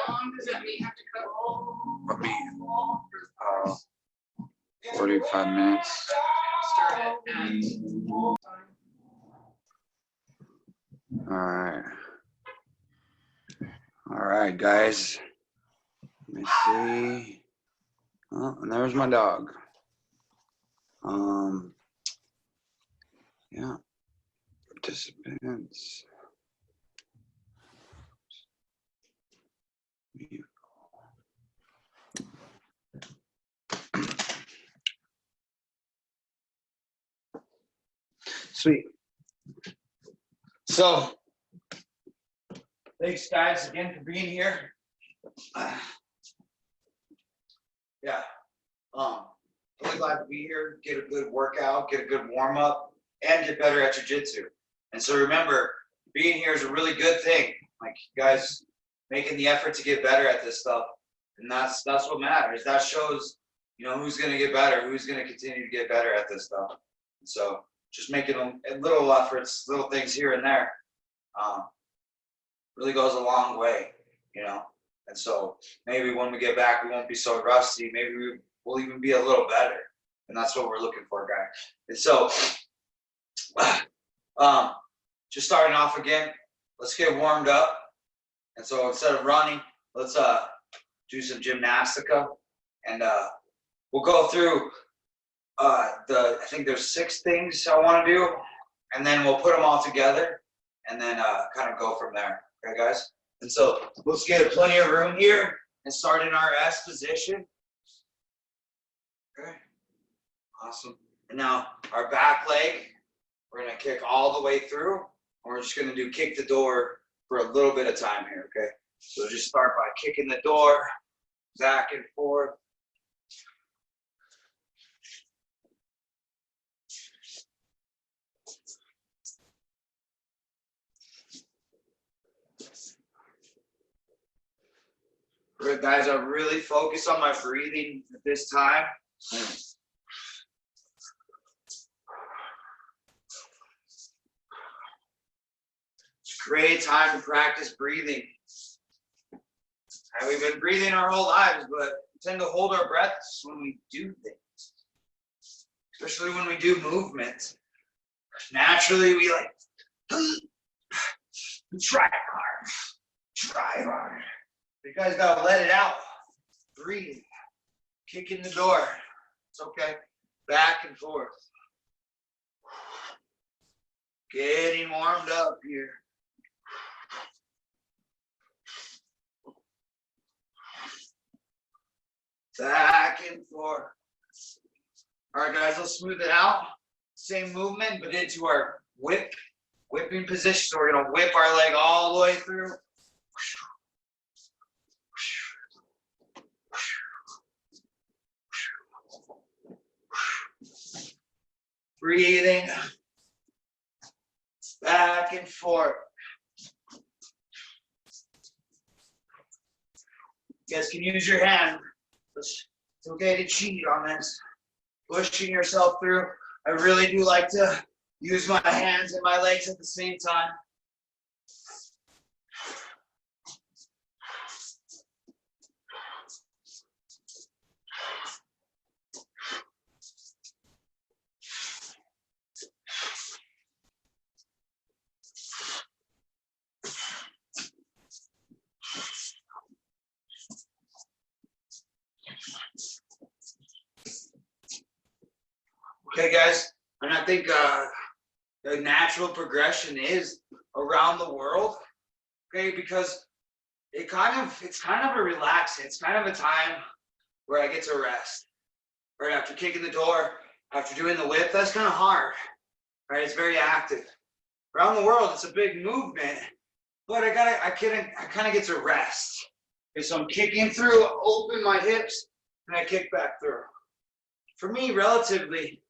How long does that meat have to cook? Probably 45 minutes. Start it at All right, guys. Let me see. Oh, and there's my dog. Yeah. Participants. Sweet. So, thanks guys again for being here. Yeah, really glad to be here. Get a good workout, get a good warm up, and get better at jiu-jitsu. And so remember, being here is a really good thing. Like you guys making the effort to get better at this stuff, and that's what matters. That shows, you know, who's gonna get better, who's gonna continue to get better at this stuff. And so just making little efforts, little things here and there, really goes a long way, you know. And so maybe when we get back, we won't be so rusty. Maybe we'll even be a little better, and that's what we're looking for, guys. And so, just starting off again, let's get warmed up. And so instead of running, let's do some gymnastica, and we'll go through I think there's 6 things I want to do, and then we'll put them all together, and then kind of go from there. Okay, guys? And so let's get plenty of room here and start in our S position. Okay, awesome. And now our back leg, we're gonna kick all the way through, and we're just gonna do kick the door for a little bit of time here, okay? So just start by kicking the door back and forth. Good, guys, I really focus on my breathing at this time. It's a great time to practice breathing. And we've been breathing our whole lives, but we tend to hold our breaths when we do things, especially when we do movements. Naturally, we like try hard. You guys gotta let it out. Breathe. Kick in the door. It's okay. Back and forth. Getting warmed up here. Back and forth. All right, guys, let's smooth it out. Same movement, but into our whipping position. So we're gonna whip our leg all the way through. Breathing back and forth. You guys can use your hand. It's okay to cheat on this. Pushing yourself through. I really do like to use my hands and my legs at the same time. Okay, guys, and I think the natural progression is around the world, okay, because it's kind of a relaxing, it's kind of a time where I get to rest. Right after kicking the door, after doing the whip, that's kind of hard, right? It's very active. Around the world, it's a big movement, but I kind of get to rest. Okay, so I'm kicking through, open my hips, and I kick back through. For me, relatively,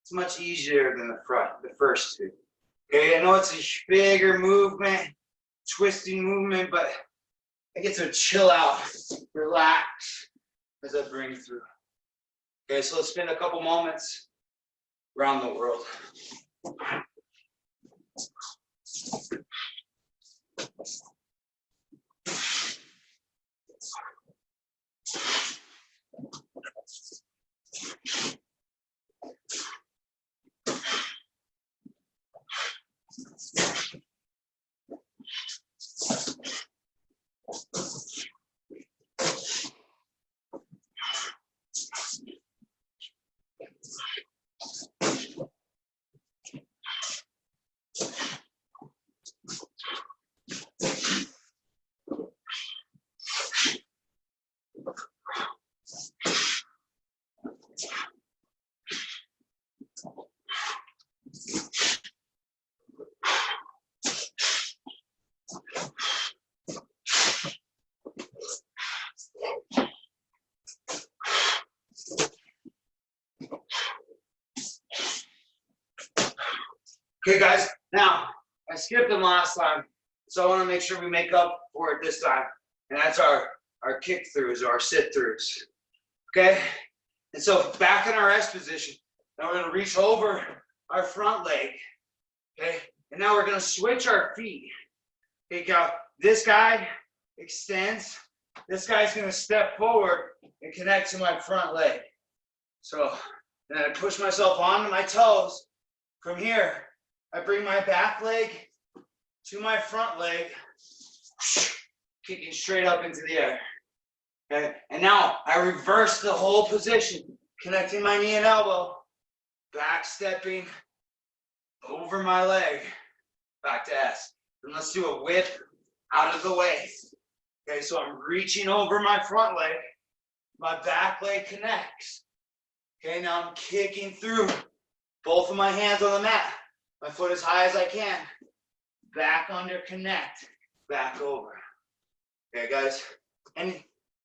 it's much easier than the first 2. Okay, I know it's a bigger movement, twisting movement, but I get to chill out, relax, as I bring through. Okay, so let's spend a couple moments around the world. Okay, guys, now I skipped them last time, so I want to make sure we make up for it this time. And that's our kick throughs or our sit throughs. Okay? And so back in our S position, now we're going to reach over our front leg. Okay? And now we're going to switch our feet. Okay, now this guy extends. This guy's going to step forward and connect to my front leg. So then I push myself onto my toes. From here, I bring my back leg to my front leg, kicking straight up into the air. Okay, and now I reverse the whole position, connecting my knee and elbow, back stepping over my leg, back to S. And let's do a whip out of the way. Okay, so I'm reaching over my front leg, my back leg connects. Okay, now I'm kicking through, both of my hands on the mat. My foot as high as I can. Back under, connect, back over. Okay, guys. And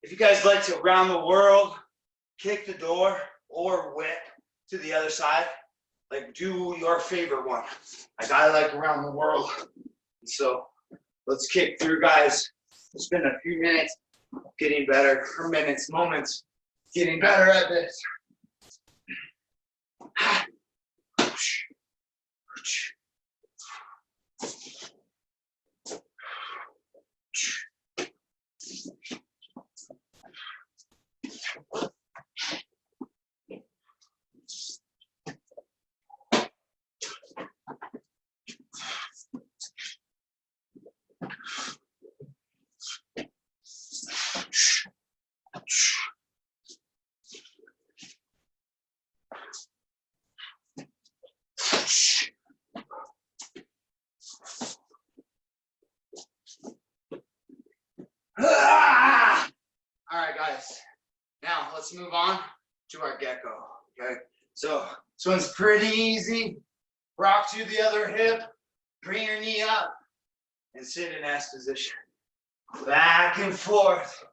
if you guys like to around the world, kick the door, or whip to the other side, like do your favorite one. Like I like around the world. So let's kick through, guys. We'll spend a few minutes getting better, or minutes, moments, getting better at this. All right, guys. Now let's move on to our gecko. Okay. So this one's pretty easy. Rock to the other hip. Bring your knee up and sit in S position. Back and forth.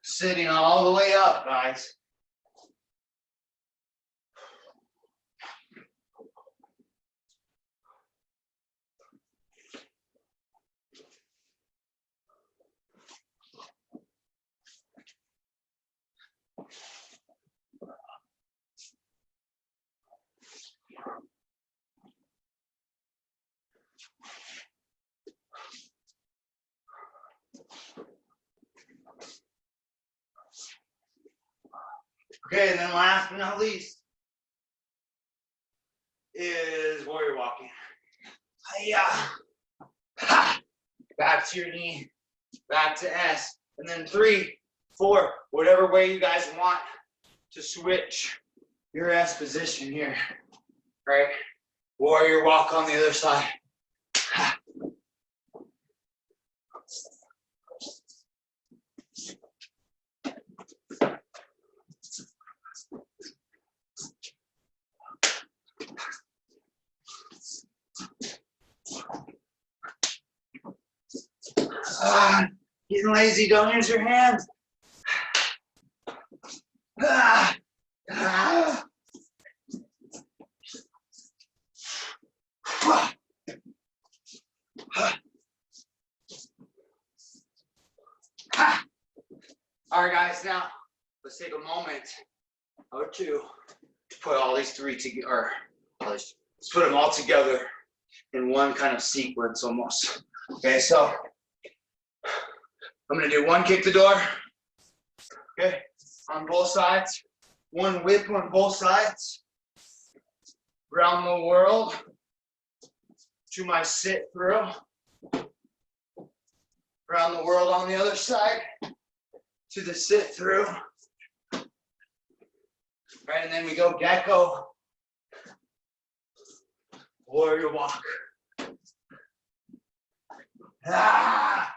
Sitting all the way up, guys. Okay, and then last but not least is warrior walking. Hiya. Ha. Back to your knee, back to S, and then 3, 4, whatever way you guys want to switch your S position here. All right, warrior walk on the other side. Ha. Getting lazy, don't use your hands. All right, guys, now let's take a moment or two to put all these three together, or let's put them all together in one kind of sequence almost. Okay, so I'm gonna do one kick the door, okay, on both sides, one whip on both sides, around the world to my sit through, around the world on the other side to the sit through, right, and then we go gecko, warrior walk. Ah!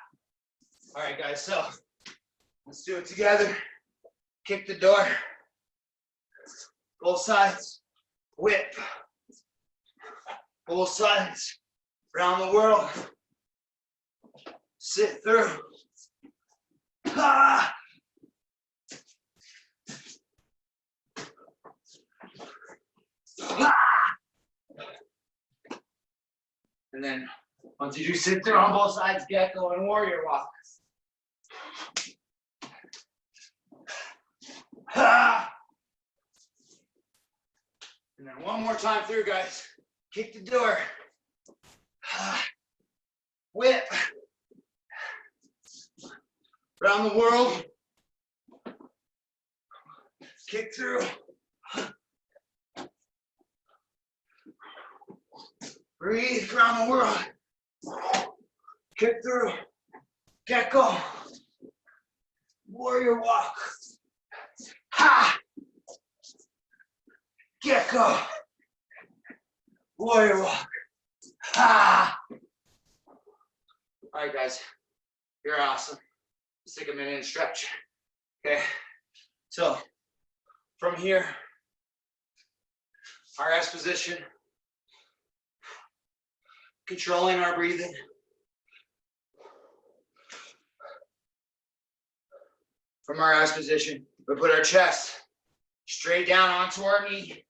All right, guys, so let's do it together. Kick the door, both sides, whip, both sides, around the world, sit through. Ah! Ah! And then once you do sit through on both sides, gecko and warrior walk. Ah! And then one more time through, guys. Kick the door. Ah! Whip. Around the world. Kick through. Breathe around the world. Kick through. Gecko. Warrior walk. Ha! Gecko. Warrior walk. Ha! All right, guys. You're awesome. Let's take a minute and stretch. Okay. So from here, our S position, controlling our breathing. From our S position, we put our chest straight down onto our knee.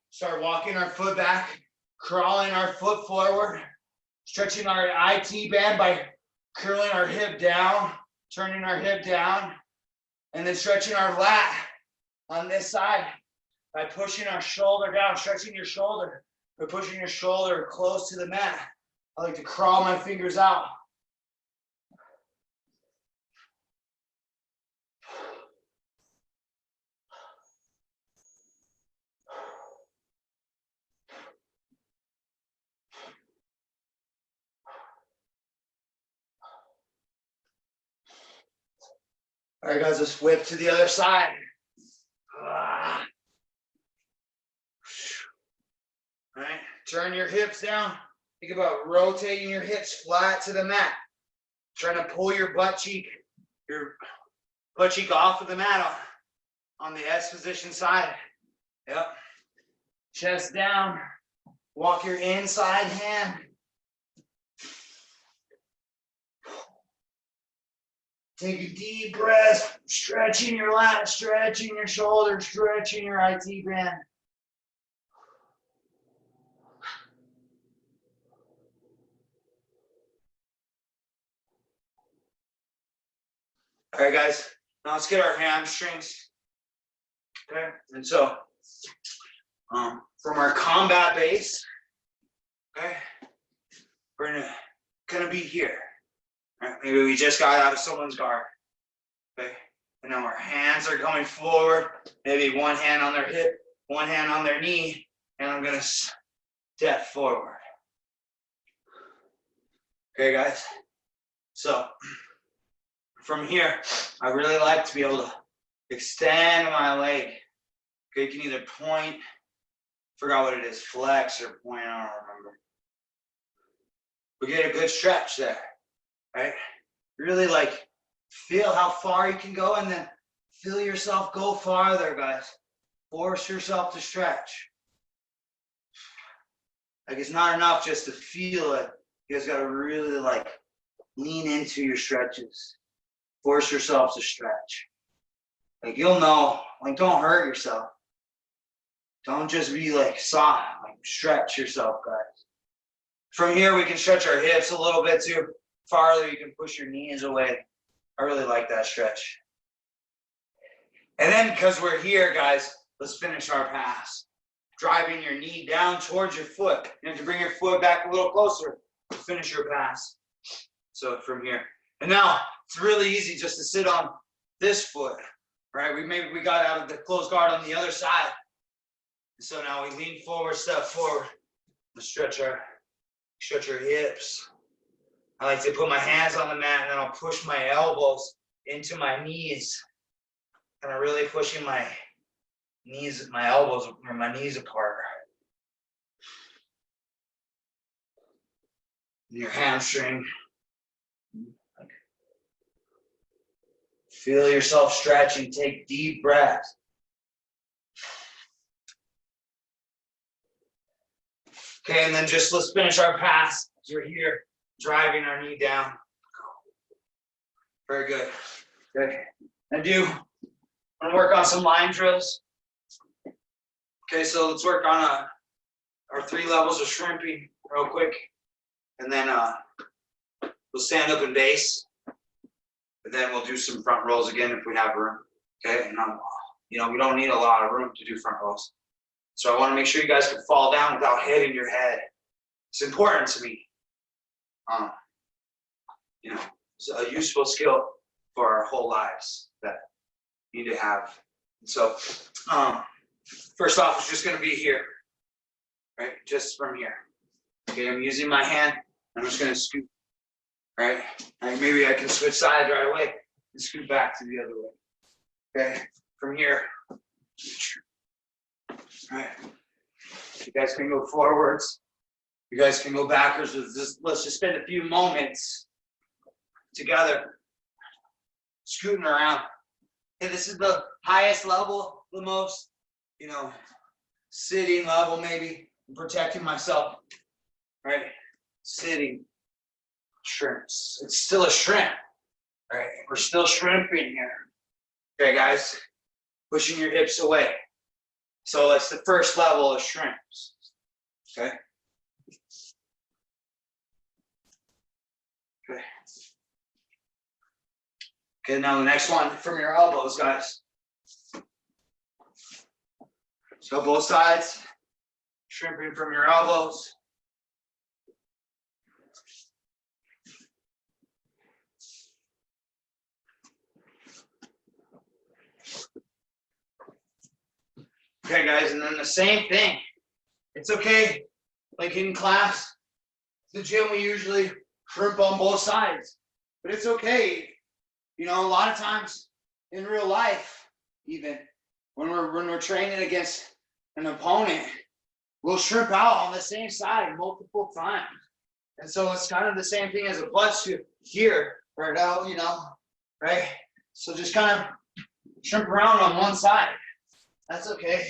Start walking our foot back, crawling our foot forward, stretching our IT band by curling our hip down, turning our hip down, and then stretching our lat on this side by pushing our shoulder down, stretching your shoulder, by pushing your shoulder close to the mat. I like to crawl my fingers out. All right, guys, let's whip to the other side. All right, turn your hips down. Think about rotating your hips flat to the mat. Trying to pull your butt cheek off of the mat on the S position side. Yep. Chest down. Walk your inside hand. Take a deep breath, stretching your lat, stretching your shoulder, stretching your IT band. All right, guys, now let's get our hamstrings. Okay, and so from our combat base, okay, we're gonna be here. Right, maybe we just got out of someone's guard. Okay, and now our hands are going forward. Maybe one hand on their hip, one hand on their knee, and I'm gonna step forward. Okay, guys. So from here, I really like to be able to extend my leg. Okay, you can either point, forgot what it is, flex or point, I don't remember. We get a good stretch there, right? Really like feel how far you can go and then feel yourself go farther, guys. Force yourself to stretch. Like it's not enough just to feel it. You guys gotta really like lean into your stretches. Force yourself to stretch. Like you'll know, like don't hurt yourself. Don't just be like soft, like stretch yourself, guys. From here, we can stretch our hips a little bit too. farther you can push your knees away. I really like that stretch. And then because we're here, guys, let's finish our pass. Driving your knee down towards your foot. You have to bring your foot back a little closer to finish your pass. So from here. And now it's really easy just to sit on this foot, right? We got out of the closed guard on the other side. So now we lean forward, step forward. Stretch our hips. I like to put my hands on the mat and then I'll push my elbows into my knees. And I'm really pushing my knees, my elbows, or my knees apart. And your hamstring. Feel yourself stretching. Take deep breaths. Okay, and then just let's finish our pass. We're here, driving our knee down. Very good. Okay, I'm gonna work on some line drills. Okay, so let's work on our 3 levels of shrimping real quick, and then we'll stand up and base, and then we'll do some front rolls again if we have room. Okay, and we don't need a lot of room to do front rolls. So I want to make sure you guys can fall down without hitting your head. It's important to me. It's a useful skill for our whole lives that we need to have. So first off, it's just going to be here, right? Just from here. Okay, I'm using my hand. I'm just going to scoot, right? And maybe I can switch sides right away and scoot back to the other way. Okay, from here. All right, you guys can go forwards. You guys can go backwards. Let's just spend a few moments together, scooting around. Okay, this is the highest level, the most, sitting level maybe. I'm protecting myself, right? Sitting, shrimps. It's still a shrimp, right? We're still shrimping here. Okay, guys, pushing your hips away. So that's the first level of shrimps, okay? Okay, now the next one from your elbows, guys. So both sides, shrimping from your elbows. Okay, guys, and then the same thing. It's okay, like in class, the gym, we usually shrimp on both sides, but it's okay. A lot of times in real life, even when we're training against an opponent, we'll shrimp out on the same side multiple times. And so it's kind of the same thing as a butt scoop here, right out, right? So just kind of shrimp around on one side. That's okay.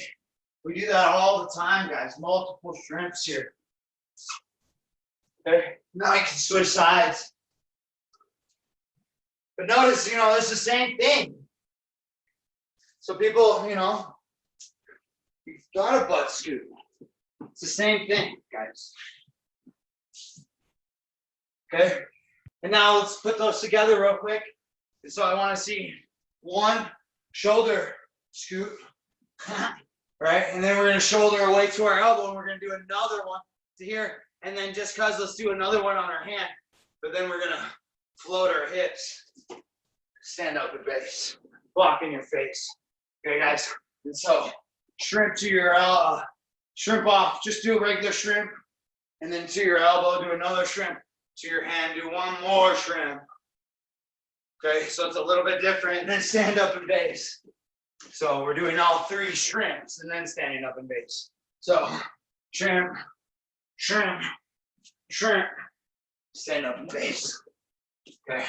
We do that all the time, guys. Multiple shrimps here. Okay. Now you can switch sides. But notice, it's the same thing. So people, you've got a butt scoop. It's the same thing, guys. Okay. And now let's put those together real quick. And so I want to see one shoulder scoop. Right, and then we're going to shoulder away to our elbow, and we're going to do another one to here, and then just because, let's do another one on our hand, but then we're going to float our hips, stand up and base, block in your face. Okay, guys, and so shrimp to your shrimp off, just do a regular shrimp, and then to your elbow, do another shrimp, to your hand, do one more shrimp. Okay, so it's a little bit different, and then stand up and base. So we're doing all 3 shrimps and then standing up and base. So shrimp, shrimp, shrimp, stand up and base. Okay.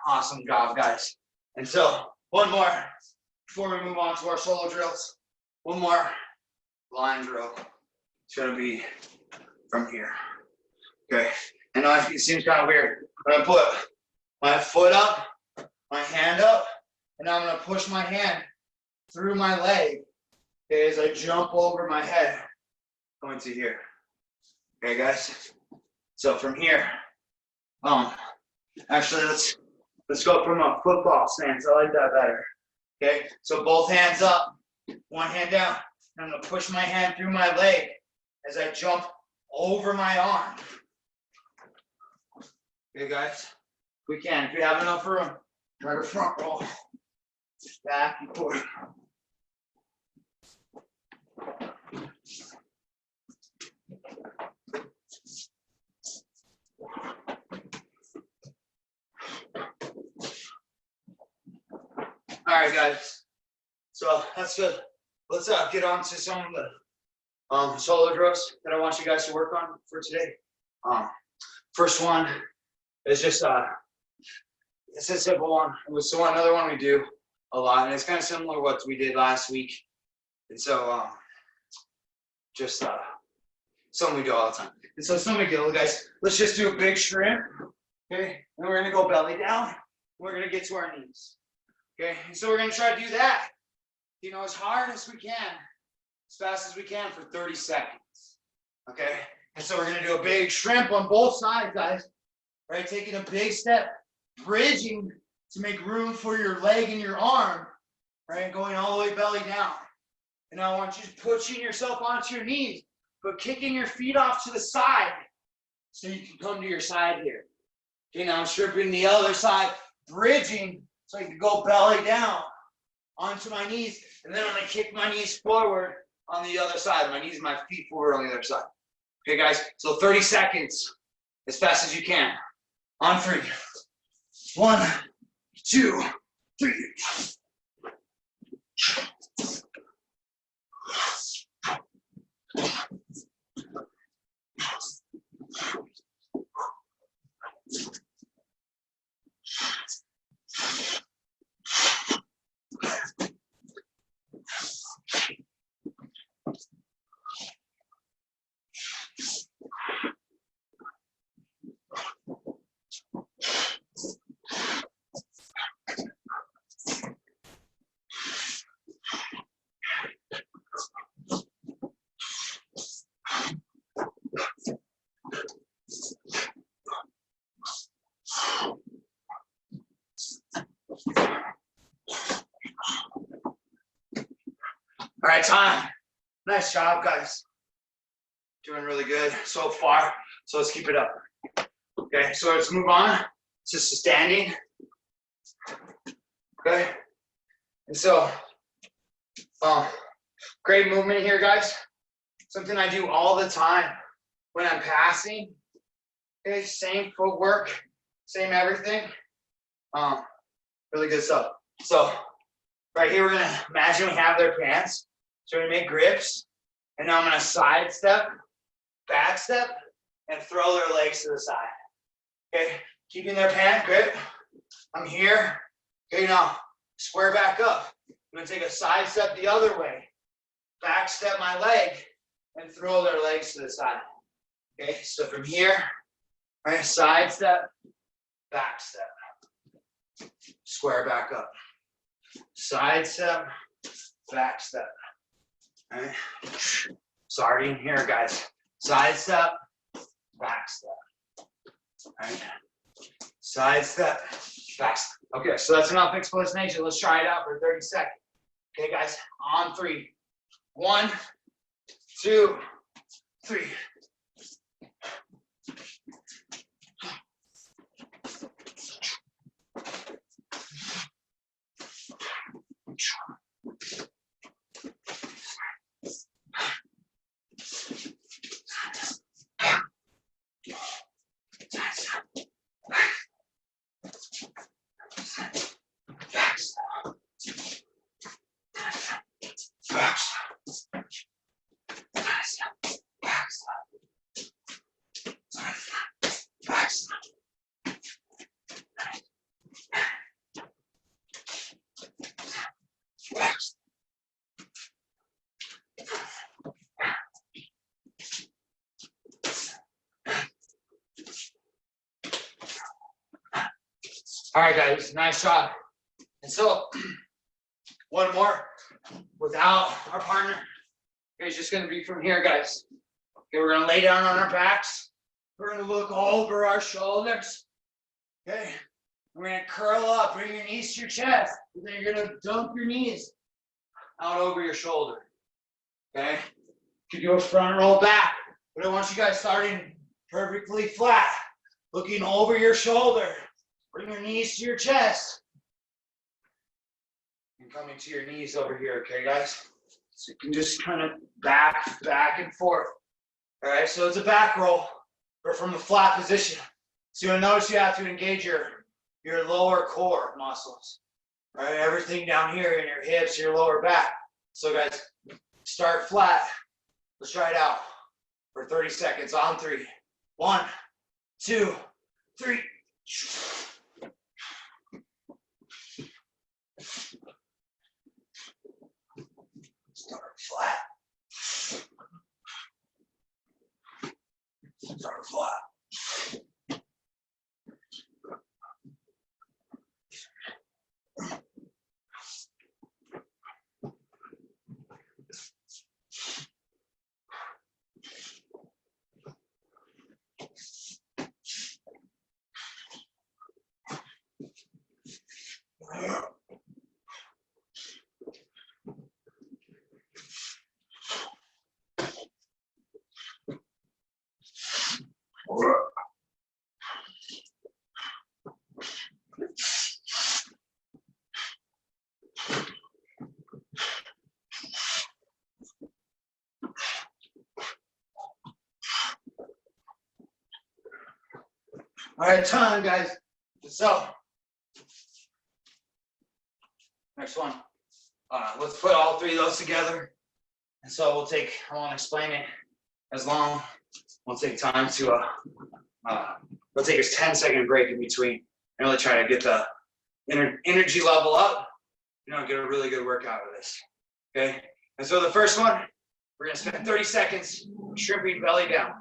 Awesome job, guys. And so one more before we move on to our solo drills. One more line drill. It's going to be from here. Okay. I know it seems kind of weird, but I put my foot up, my hand up, and I'm going to push my hand through my leg Okay, as I jump over my head, going to here. Okay, guys. So from here, actually let's go from a football stance. I like that better. Okay, so both hands up, one hand down. I'm gonna push my hand through my leg as I jump over my arm. Okay, guys, if we can, if you have enough room, try to front roll, back and forth. All right, guys. So that's good. Let's get on to some of the solo drills that I want you guys to work on for today. First one is just it's a simple one. It was another one we do a lot, and it's kind of similar to what we did last week. And so just something we do all the time. And so it's no big deal, guys. Let's just do a big shrimp. Okay, and we're gonna go belly down. We're gonna get to our knees. Okay, and so we're gonna try to do that, you know, as hard as we can, as fast as we can for 30 seconds. Okay, and so we're gonna do a big shrimp on both sides, guys. Right, taking a big step, bridging to make room for your leg and your arm. Right, going all the way belly down. And I want you pushing yourself onto your knees, but kicking your feet off to the side so you can come to your side here. Okay, now I'm shrimping the other side, bridging so I can go belly down onto my knees, and then I'm gonna kick my knees forward on the other side. My knees and my feet forward on the other side. Okay, guys, so 30 seconds, as fast as you can. On 3. 1, 2, 3. All right, time. Nice job, guys. Doing really good so far. So let's keep it up. Okay, so let's move on to standing. Okay, and so great movement here, guys. Something I do all the time when I'm passing. Okay, same footwork, same everything. Really good stuff. So right here, we're gonna imagine we have their pants. So we're gonna make grips, and now I'm gonna side step, back step, and throw their legs to the side. Okay, keeping their pant grip. I'm here. Okay, now square back up. I'm gonna take a side step the other way, back step my leg, and throw their legs to the side. Okay, so from here, right, side step, back step, square back up, side step, back step. All right. Starting here, guys. Side step, back step. All right. Side step, back step. Okay, so that's enough explanation. Let's try it out for 30 seconds. Okay, guys, on 3. 1, 2, 3. All right, guys, nice job. And so, one more. without our partner. Okay, it's just gonna be from here, guys. Okay, we're gonna lay down on our backs. We're gonna look over our shoulders. Okay, we're gonna curl up, bring your knees to your chest. And then you're gonna dump your knees out over your shoulder. Okay, you can do a front roll back, but I want you guys starting perfectly flat, looking over your shoulder. Bring your knees to your chest. And coming to your knees over here, okay, guys? So you can just kind of back and forth. All right, so it's a back roll, but from a flat position. So you'll notice you have to engage your lower core muscles. All right, everything down here in your hips, your lower back. So guys, start flat. Let's try it out for 30 seconds on 3. 1, 2, 3. Start flat. Start flat. All right, time, guys. So, next one. Let's put all 3 of those together. And so we'll take, I won't explain it as long. We'll take time to, we'll take a 10-second break in between and really try to get the energy level up, get a really good workout of this, okay? And so the first one, we're gonna spend 30 seconds shrimping belly down,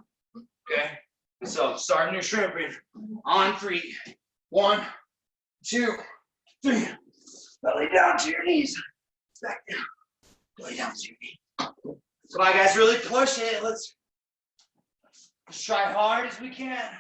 okay? And so starting your shrimping on 3. 1, 2, 3. Belly down to your knees. Back down. Belly down to your knees. Come on, guys, really push it. Let's try hard as we can.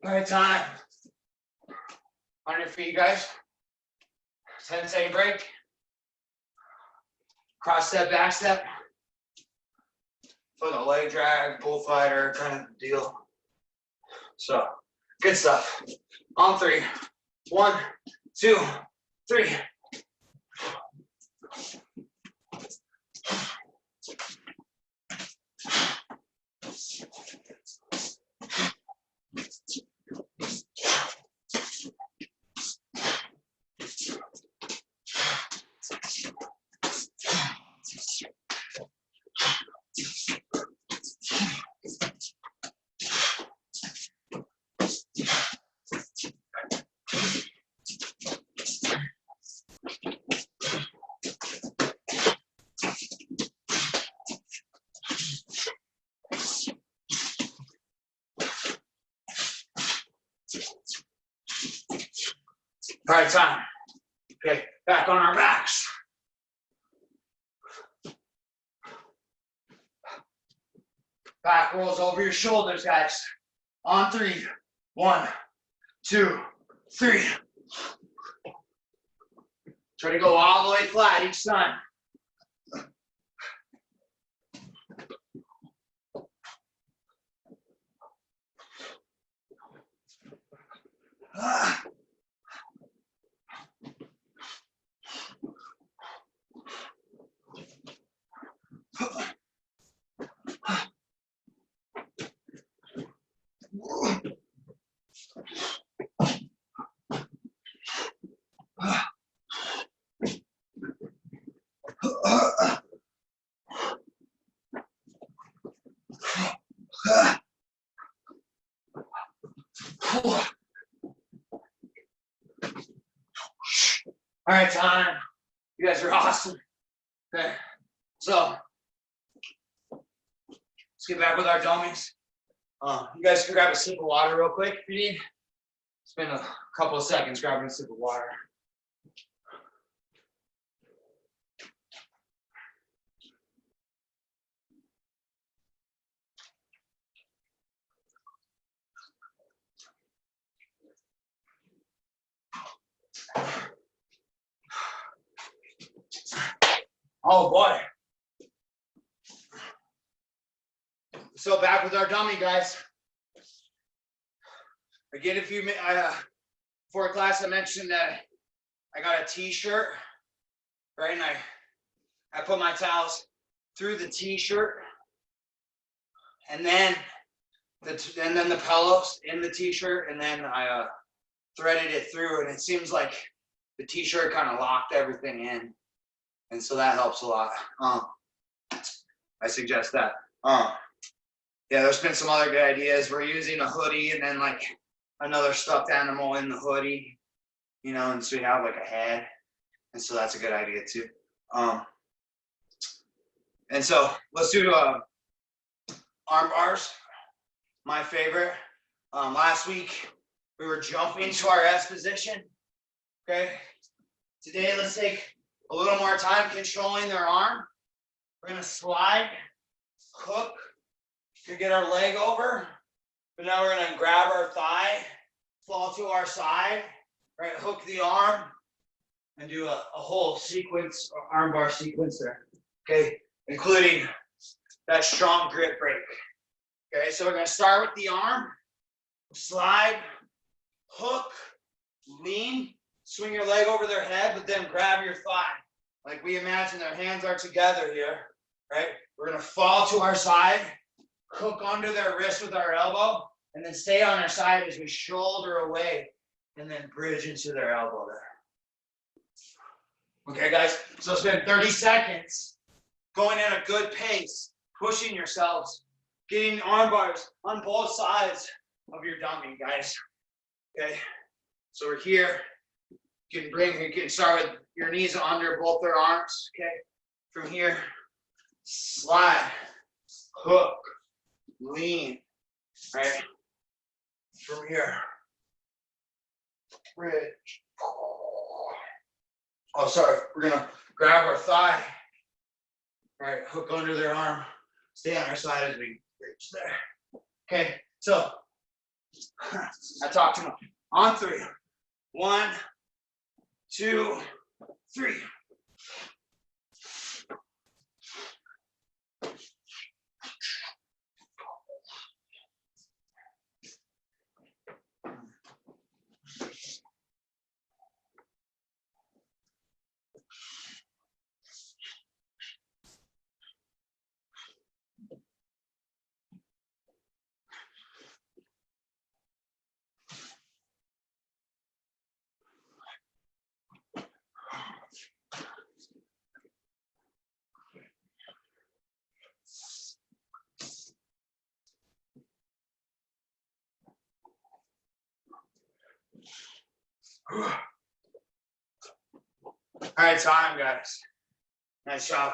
All right, time. On your feet, guys. 10-second break. Cross step, back step. For the leg drag, bullfighter kind of deal. So, good stuff. On 3. 1, 2, 3. All right, time. Okay, back on our backs. Back rolls over your shoulders, guys. On 3. 1, 2, 3. Try to go all the way flat each time. All right, time. You guys are awesome. Okay, so let's get back with our dummies. You guys can grab a sip of water real quick if you need. Spend a couple of seconds grabbing a sip of water. Oh boy. So back with our dummy, guys. Again, if you before class, I mentioned that I got a t-shirt, right? And I put my towels through the t-shirt, and then the pillows in the t-shirt, and then I threaded it through, and it seems like the t-shirt kind of locked everything in, and so that helps a lot. I suggest that. Yeah, there's been some other good ideas. We're using a hoodie and then like another stuffed animal in the hoodie, you know, and so we have like a head, and so that's a good idea too. And so let's do arm bars, my favorite. Last week we were jumping to our S position. Okay, today let's take a little more time controlling their arm. We're gonna slide, hook to get our leg over, but now we're gonna grab our thigh, fall to our side, right? Hook the arm, and do a whole sequence, or arm bar sequence there. Okay, including that strong grip break. Okay, so we're gonna start with the arm, slide, hook, lean, swing your leg over their head, but then grab your thigh. Like we imagine their hands are together here, right? We're gonna fall to our side, hook onto their wrist with our elbow, and then stay on our side as we shoulder away and then bridge into their elbow there. Okay, guys, so spend 30 seconds going at a good pace, pushing yourselves, getting arm bars on both sides of your dummy, guys. Okay, so we're here. You can start with your knees under both their arms. Okay, from here, slide, hook, lean, right? From here, bridge. Oh, sorry. We're gonna grab our thigh, right? Hook under their arm, stay on our side as we bridge there. Okay, so I talked to them on 3. 1, 2, 3. All right, time, guys. Nice job.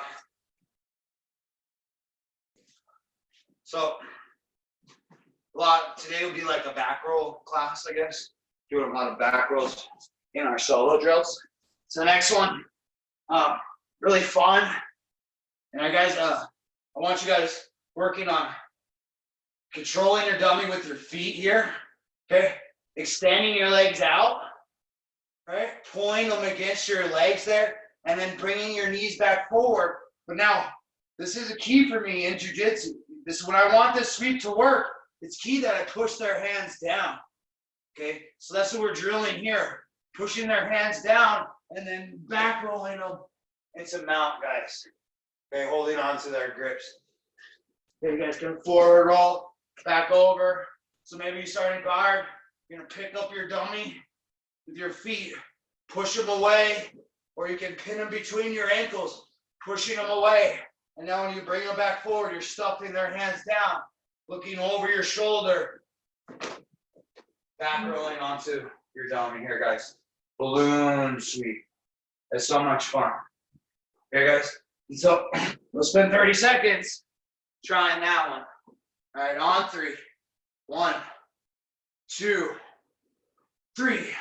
So, today will be like a back roll class, I guess. Doing a lot of back rolls in our solo drills. So the next one, really fun. And I want you guys working on controlling your dummy with your feet here. Okay, extending your legs out. Right, pulling them against your legs there, and then bringing your knees back forward. But now, this is a key for me in Jiu-Jitsu. This is when I want this sweep to work. It's key that I push their hands down. Okay, so that's what we're drilling here. Pushing their hands down, and then back rolling them into mount, guys. Okay, holding on to their grips. Okay, you guys can forward roll, back over. So maybe you start in guard. You're gonna pick up your dummy with your feet, push them away, or you can pin them between your ankles, pushing them away. And now when you bring them back forward, you're stuffing their hands down, looking over your shoulder. back rolling onto your dummy here, guys. Balloon sweep. It's so much fun. Here, guys. So we'll spend 30 seconds trying that one. All right, on 3. 1, 2, 3.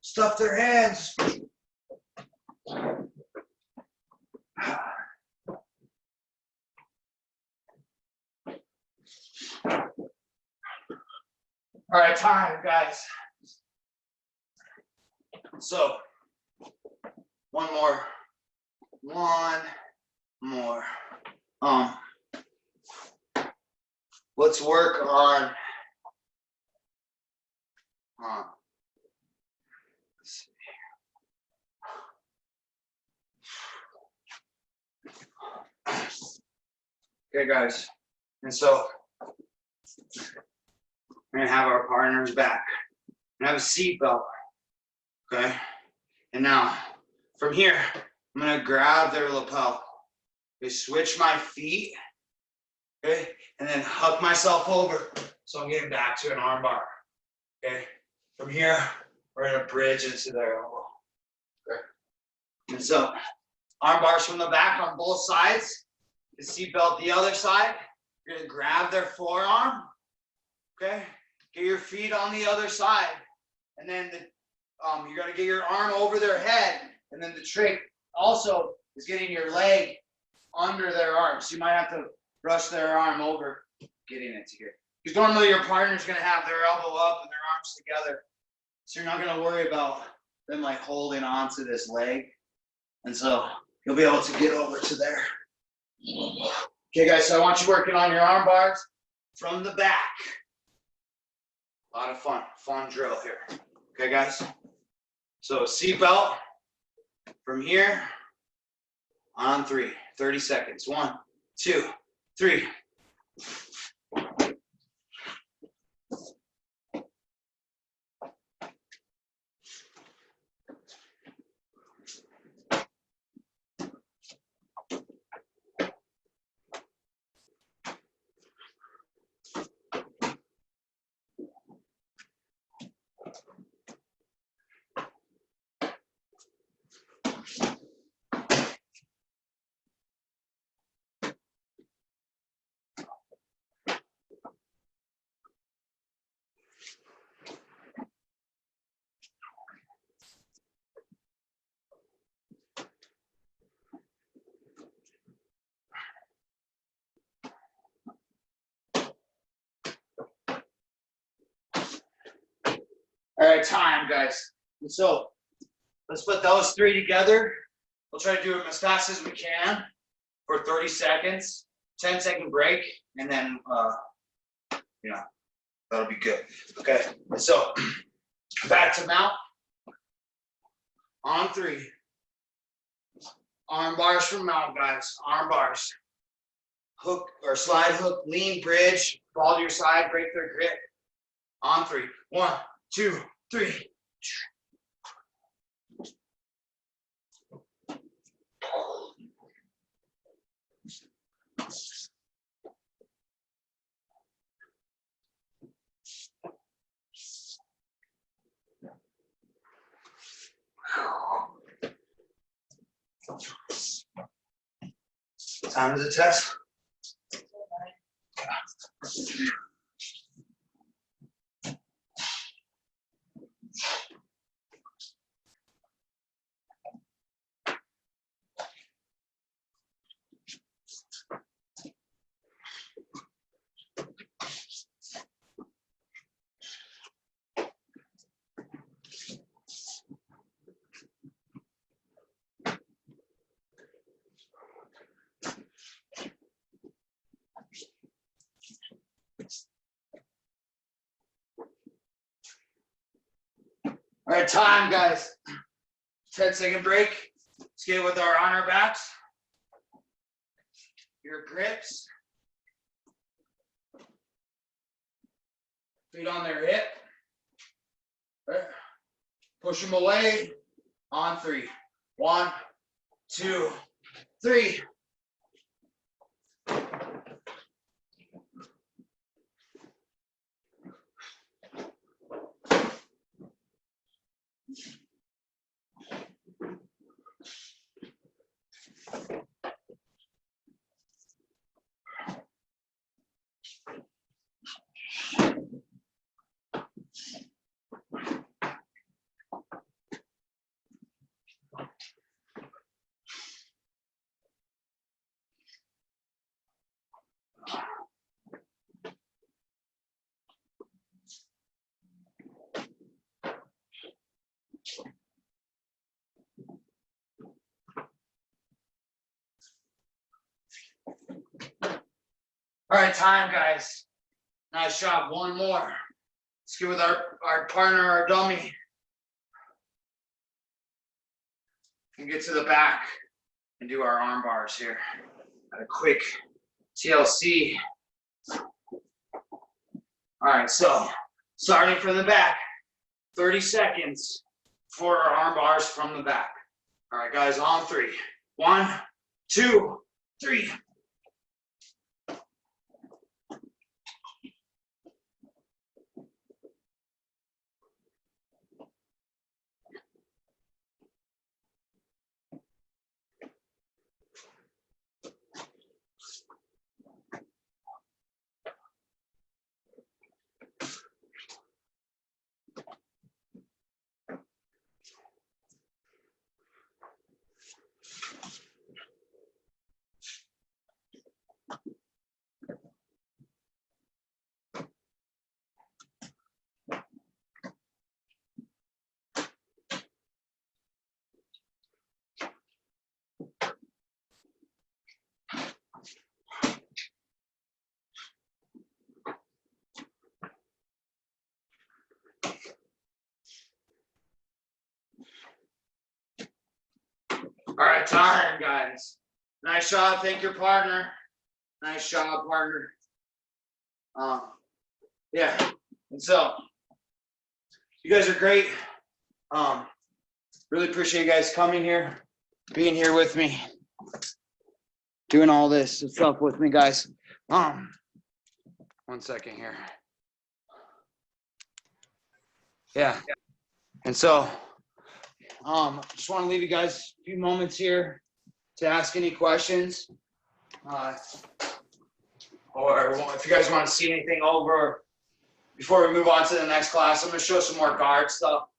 Stuff their hands. All right, time, guys. So, one more. Let's work on. Let's see. Okay, guys, and so we're gonna have our partners back. We're gonna have a seat belt, okay? And now, from here, I'm gonna grab their lapel. Okay, switch my feet, okay? And then hug myself over, so I'm getting back to an arm bar, okay? From here, we're gonna bridge into their elbow, okay? And so, arm bars from the back on both sides. The seat belt the other side. You're gonna grab their forearm, okay? Get your feet on the other side, and then you're gonna get your arm over their head, and then the trick also is getting your leg under their arm. So you might have to brush their arm over, getting it to here. Because normally your partner's gonna have their elbow up and their arms together, so you're not gonna worry about them like holding on to this leg, and so you'll be able to get over to there. Okay, guys, so I want you working on your arm bars from the back. A lot of fun drill here. Okay, guys? So seatbelt from here on 3, 30 seconds. 1, 2, 3. All right, time, guys. And so let's put those 3 together. We'll try to do them as fast as we can for 30 seconds, 10-second break, and then, that'll be good. Okay, and so back to mount. On 3. Arm bars from mount, guys. Arm bars. Hook or slide hook, lean bridge, fall to your side, break their grip. On 3. 1, 2, 3. Time to the test. right, time, guys. 10-second break. Let's get with our on our backs. Your grips. Feet on their hip. Right. Push them away. On 3. 1, 2, 3. All right, time, guys. Nice job. One more. Let's get with our partner, our dummy. And get to the back and do our arm bars here. Got a quick TLC. All right, so starting from the back, 30 seconds for our arm bars from the back. All right, guys, on 3. 1, 2, 3. All right, time, guys. Nice job. Thank your partner. Nice job, partner. Yeah. And so, you guys are great. Really appreciate you guys coming here, being here with me, doing all this stuff with me, guys. 1 second here. Yeah. And so, just want to leave you guys a few moments here to ask any questions. Or if you guys want to see anything over before we move on to the next class, I'm going to show some more guard stuff.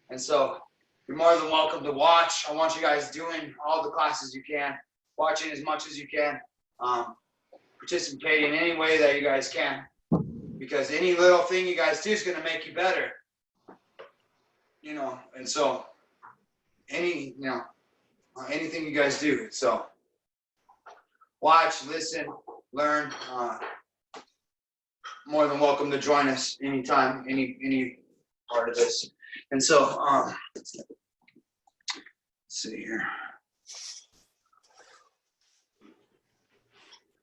And so you're more than welcome to watch. I want you guys doing all the classes you can, watching as much as you can, participate in any way that you guys can, because any little thing you guys do is going to make you better. You know, and so anything you guys do. So watch, listen, learn. More than welcome to join us anytime, any part of this. And so, let's see here.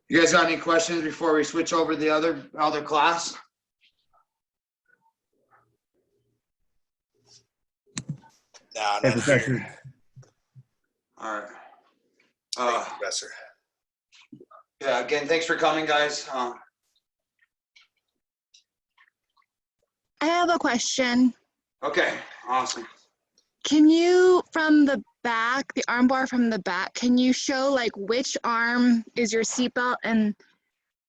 You guys got any questions before we switch over to the other class? No, not Professor. here. All right. Thank you, Professor. Yeah, again, thanks for coming, guys. I have a question. Okay, awesome. Can you, from the back, the arm bar from the back, can you show like which arm is your seatbelt and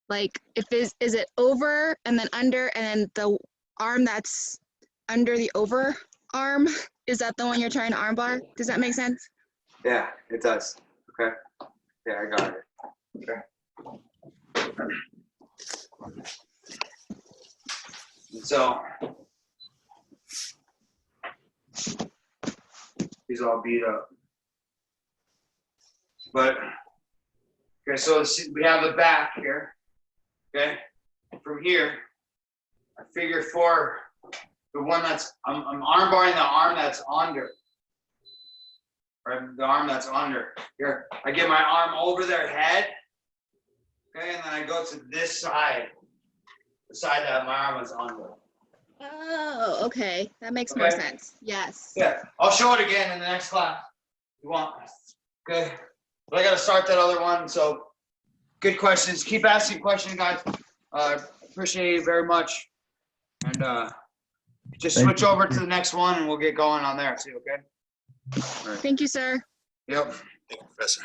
like is it over and then under and then the arm that's under the over arm, is that the one you're trying to arm bar? Does that make sense? Yeah, it does. Okay. Yeah, I got it. Okay. And so he's all beat up. But okay, so we have the back here. Okay, from here, I figure for the one that's, I'm arm barring the arm that's under. Right, the arm that's under. Here, I get my arm over their head. Okay, and then I go to this side. The side that my arm is under. Oh, okay. That makes more Okay. sense. Yes. Yeah, I'll show it again in the next class. You want? Okay. But I gotta start that other one. So good questions. Keep asking questions, guys. Appreciate it very much. And just Thank switch you. over to the next one and we'll get going on there too, okay? All right. Thank you, sir. Yep. Thank you, Professor.